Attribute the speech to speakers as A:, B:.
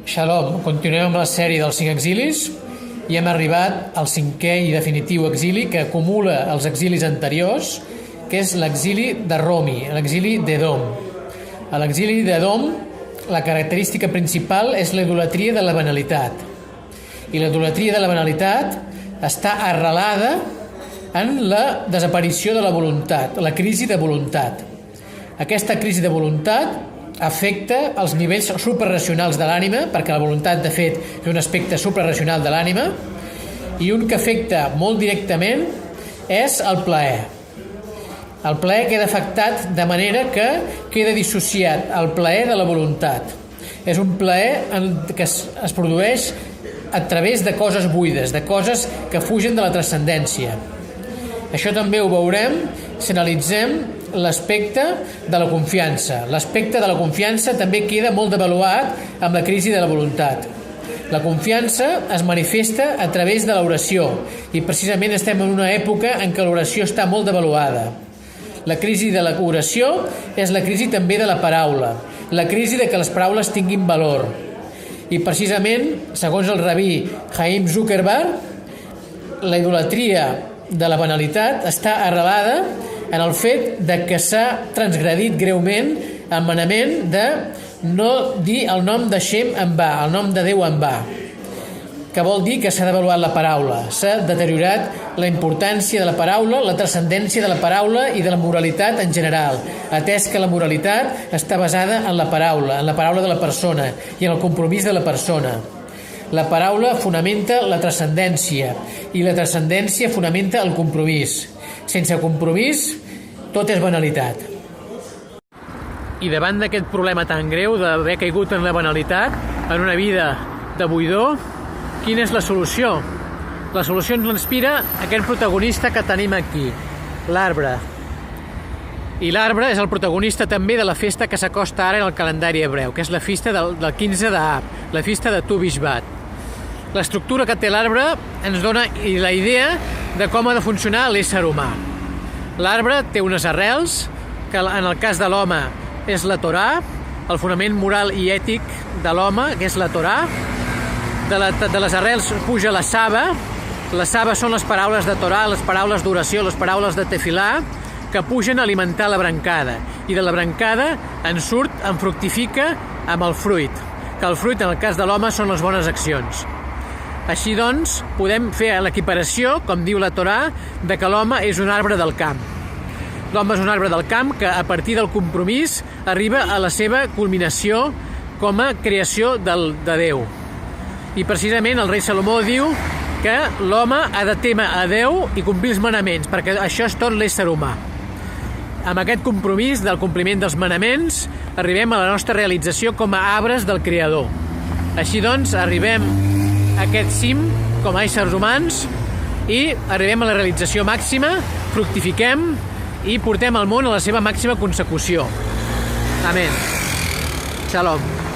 A: Shalom, continuem amb la sèrie dels 5 exilis i hem arribat al 5è i definitiu exili que acumula els exilis anteriors, que és l'exili de Romi, l'exili d'Edom. A l'exili d'Edom la característica principal és la idolatria de la banalitat. I la idolatria de la banalitat està arrelada en la desaparició de la voluntat, la crisi de voluntat. Aquesta crisi de voluntat afecta els nivells suprarracionals de l'ànima, perquè la voluntat, de fet, és un aspecte suprarracional de l'ànima, i un que afecta molt directament és el plaer. El plaer queda afectat de manera que queda dissociat el plaer de la voluntat. És un plaer que es produeix a través de coses buides, de coses que fugen de la transcendència. Això també ho veurem si analitzem l'aspecte de la confiança. L'aspecte de la confiança també queda molt devaluat amb la crisi de la voluntat. La confiança es manifesta a través de l'oració i precisament estem en una època en què l'oració està molt devaluada. La crisi de l'oració és la crisi també de la paraula, la crisi de que les paraules tinguin valor. I precisament, segons el rabí Chaim Zuckerberg, la idolatria de la banalitat està arrelada en el fet de que s'ha transgredit greument el manament de no dir el nom de Shem en va, el nom de Déu en va, que vol dir que s'ha devaluat la paraula, s'ha deteriorat la importància de la paraula, la transcendència de la paraula i de la moralitat en general, atès que la moralitat està basada en la paraula de la persona i en el compromís de la persona. La paraula fonamenta la transcendència i la transcendència fonamenta el compromís. Sense compromís, tot és banalitat. I davant d'aquest problema tan greu d'haver caigut en la banalitat, en una vida de buidor, quina és la solució? La solució ens l'inspira aquest protagonista que tenim aquí, l'arbre. I l'arbre és el protagonista també de la festa que s'acosta ara en el calendari hebreu, que és la festa del 15 d'Ab, la festa de Tu Bishvat. L'estructura que té l'arbre ens dona la idea de com ha de funcionar l'ésser humà. L'arbre té unes arrels, que en el cas de l'home és la Torà, el fonament moral i ètic de l'home, que és la Torà. De les arrels puja la saba són les paraules de Torà, les paraules d'oració, les paraules de tefilà, que pugen a alimentar la brancada. I de la brancada en fructifica amb el fruit, que el fruit en el cas de l'home són les bones accions. Així doncs, podem fer l'equiparació, com diu la Torà, de que l'home és un arbre del camp. L'home és un arbre del camp que, a partir del compromís, arriba a la seva culminació com a creació de Déu. I precisament el rei Salomó diu que l'home ha de témer a Déu i complir els manaments, perquè això és tot l'ésser humà. Amb aquest compromís del compliment dels manaments, arribem a la nostra realització com a arbres del Creador. Així doncs, arribem a aquest cim com a éssers humans i arribem a la realització màxima, fructifiquem i portem el món a la seva màxima consecució. Amén. Shalom.